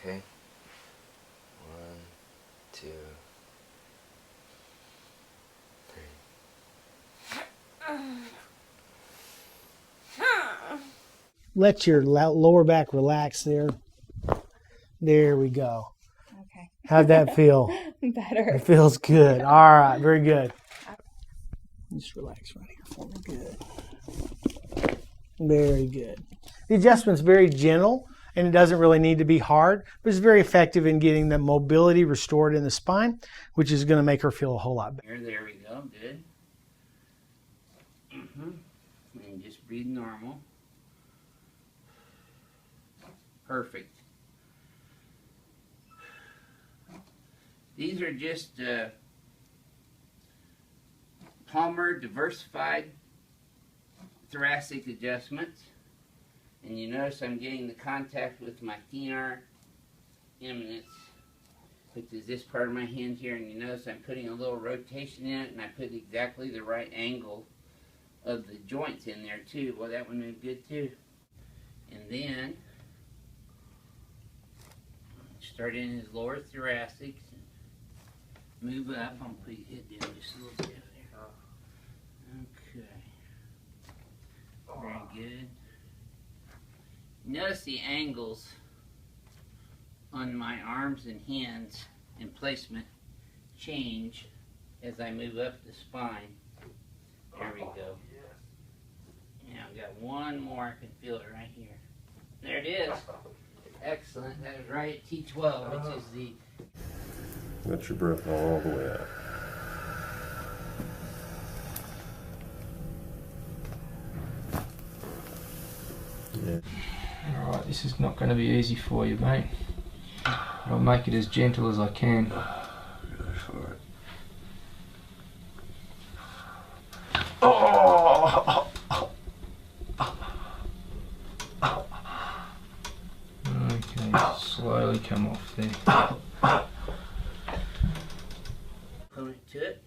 Okay. 1, 2, 3. Let your lower back relax there. There we go. Okay. How'd that feel? Better. It feels good. All right, very good. Just relax right here for me. Good. Very good. The adjustment's very gentle, and it doesn't really need to be hard, but it's very effective in getting the mobility restored in the spine, which is going to make her feel a whole lot better. There we go. Good. And just breathe normal. Perfect. These are just Palmer diversified thoracic adjustments. And you notice I'm getting the contact with my thenar eminence, which is this part of my hand here, and you notice I'm putting a little rotation in it, and I put exactly the right angle of the joints in there too. Well, that one moved good too. And then start in his lower thoracic, move up. I'm gonna put your head down just a little bit there. Okay. Very good. Notice the angles on my arms and hands and placement change as I move up the spine. There we go. Now I've got one more. I can feel it right here. There it is. Excellent. That was right at T12, which is the... Let your breath all the way out. Yeah. Alright, this is not going to be easy for you, mate. I'll make it as gentle as I can. Go for it. Oh! Okay, slowly come off there. Component to it.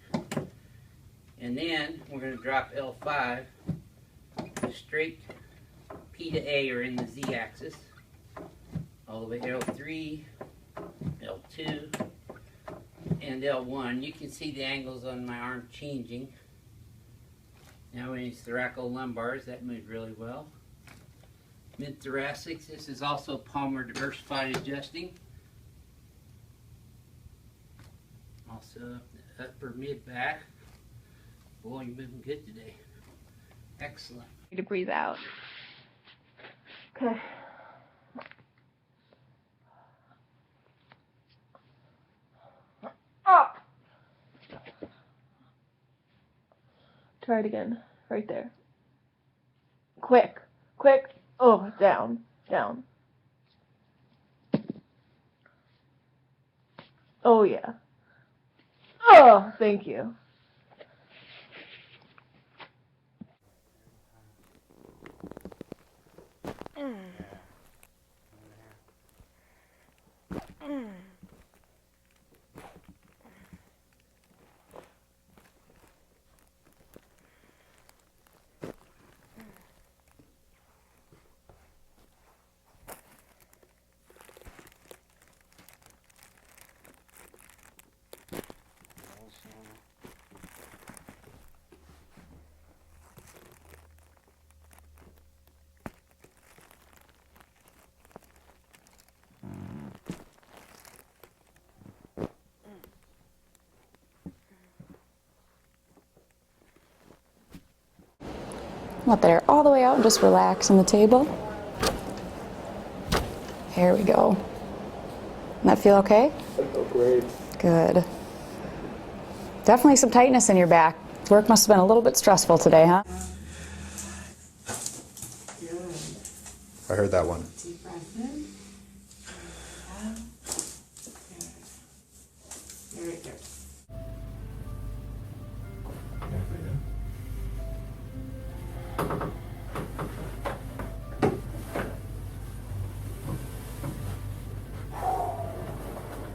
And then we're going to drop L5. The straight P to A are in the Z axis. All the way L3, L2, and L1. You can see the angles on my arm changing. Now when it's thoracolumbar, that moved really well. Mid-thoracics, this is also Palmer diversified adjusting. Also the upper mid-back. Boy, you're moving good today. Excellent. To breathe out. Okay. Up. Try it again. Right there. Quick. Quick. Oh, down. Down. Oh, yeah. Oh, thank you. Let that air all the way out and just relax on the table. Here we go. That feel okay? That felt great. Good. Definitely some tightness in your back. Work must have been a little bit stressful today, huh? I heard that one. Deep breath in. Out. Very good.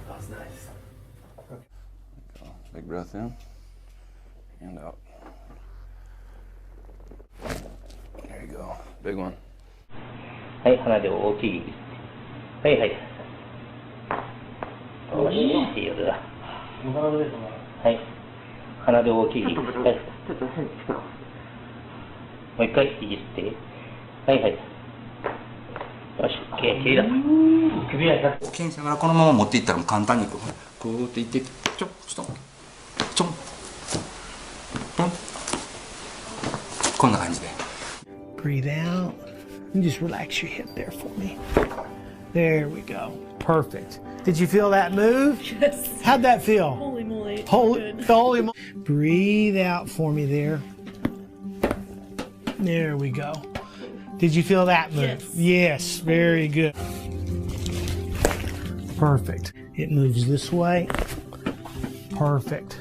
That was nice. Okay. Big breath in and out. There you go. Big one. はい、鼻で大きい。はいはい。いいよだ。はい。鼻で大きい。はい。もう一回いいって。はいはい。よし、OK、きれいだ。首は100。検査からこのまま持っていったらもう簡単にこうーっていってちょんポンこんな感じで。 Breathe out and just relax your hip there for me. There we go. Perfect. Did you feel that move? Yes. How'd that feel? Holy moly. Holy moly. Breathe out for me there. There we go. Did you feel that move? Yes. Very good. Perfect. It moves this way. Perfect.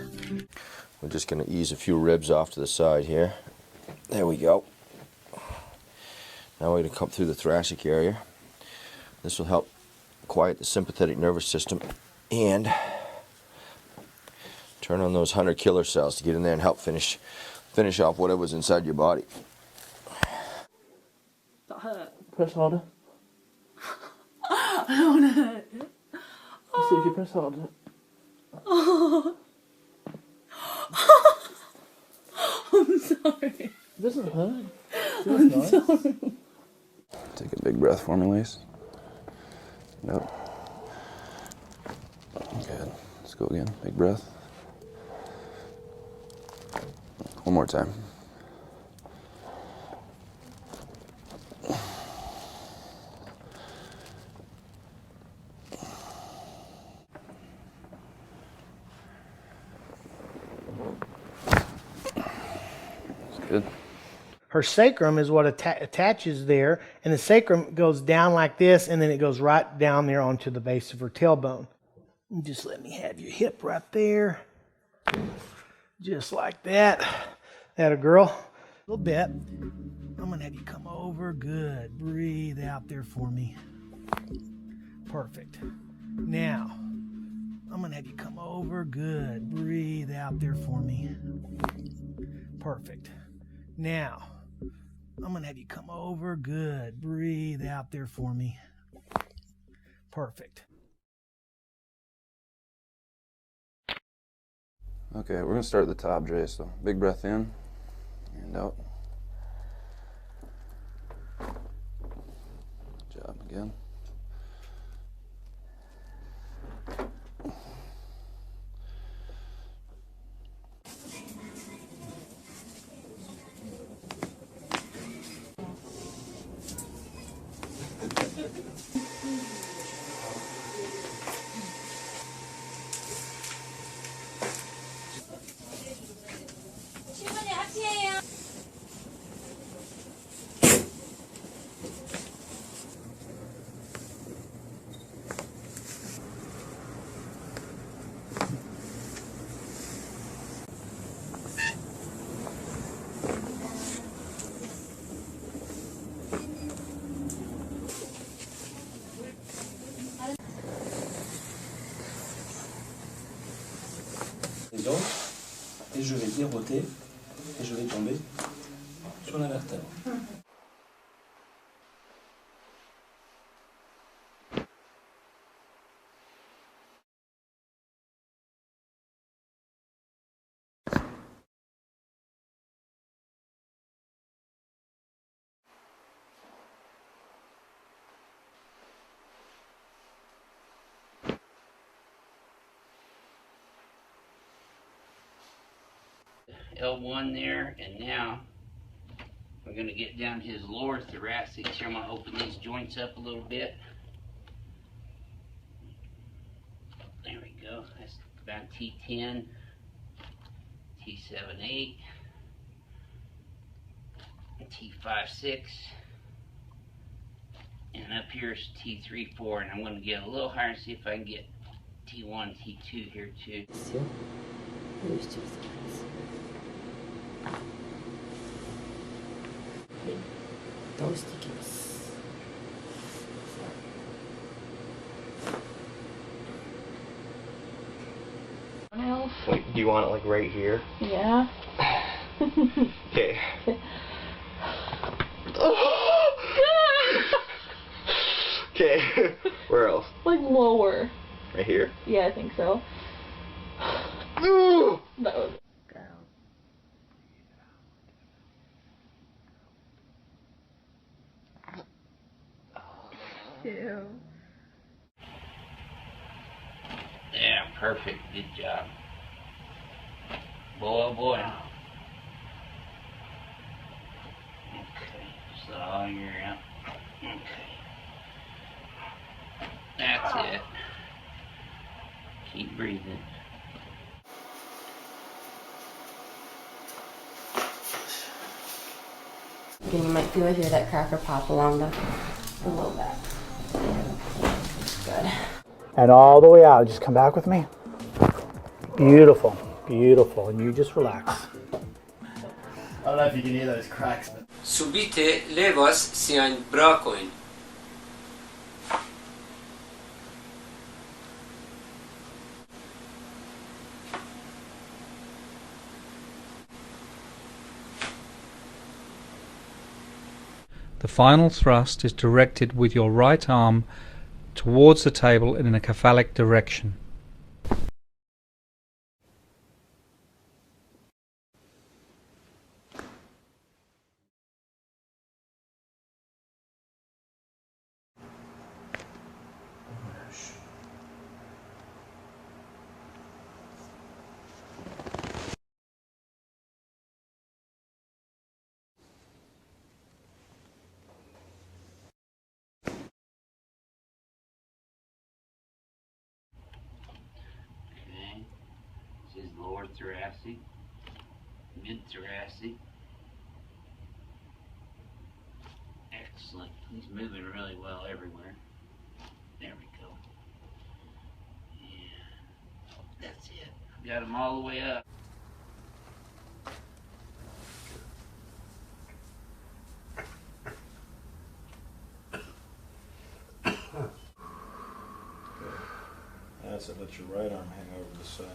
We're just going to ease a few ribs off to the side here. There we go. Now we're going to come through the thoracic area. This will help quiet the sympathetic nervous system and turn on those hunter killer cells to get in there and help finish off whatever's inside your body. That hurt. Press harder. I don't want to hurt. See if you press harder. Oh. I'm sorry. It doesn't hurt. I'm sorry. Take a big breath for me, Lise. Nope. Good. Let's go again. Big breath. One more time. That's good. Her sacrum is what attaches there, and the sacrum goes down like this, and then it goes right down there onto the base of her tailbone. And just let me have your hip right there. Just like that. That a girl. A little bit. I'm going to have you come over. Good. Breathe out there for me. Perfect. Now, I'm going to have you come over. Good. Breathe out there for me. Perfect. Now, I'm going to have you come over. Good. Breathe out there for me. Perfect. Okay, we're gonna start at the top, Dre. So big breath in and out. Good job again. Et je vais déroter et je vais tomber sur la vertèbre. L1 there, and now we're going to get down his lower thoracic. So I'm going to open these joints up a little bit. There we go. That's about T10, T7-8, T5-6, and up here's T3-4, and I'm going to get a little higher and see if I can get T1, T2 here too. Wait, do you want it like right here? Yeah. Okay. Okay. Where else? Like lower. Right here? Yeah, I think so. Ooh! That was. Ew. Yeah, perfect. Good job. Boy, oh boy. Okay, so you're out. Okay. That's it. Keep breathing. Again, you might feel hear that cracker pop along the low back. Good. And all the way out. Just come back with me. Beautiful. Beautiful. And you just relax. I don't know if you can hear those cracks, but Subite levas siajn brakojn. The final thrust is directed with your right arm towards the table in a cephalic direction. Okay. This is lower thoracic, mid thoracic. Excellent. He's moving really well everywhere. There we go. Yeah. That's it. Got him all the way up. that's it. Let your right arm hang over the side.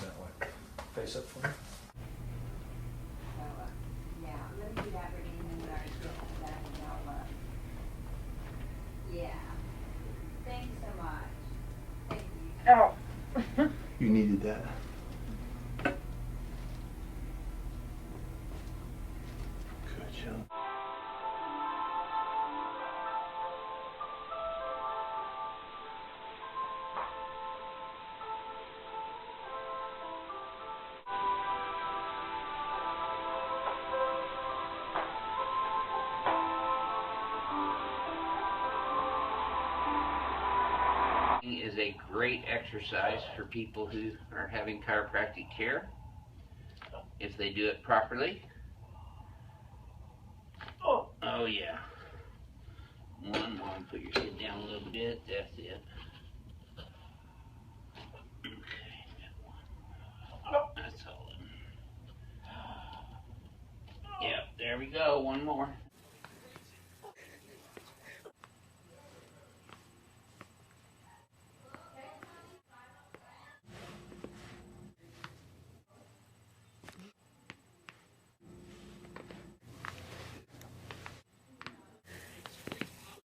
That way. Face up for me. Yeah, let me do that reading and then I get that and I'll, yeah. Thanks so much. Thank you. Oh. You needed that. Good job. Is a great exercise for people who are having chiropractic care if they do it properly. Oh yeah. One more. Put your head down a little bit. That's it. Okay. That's all. Yeah, there we go. One more.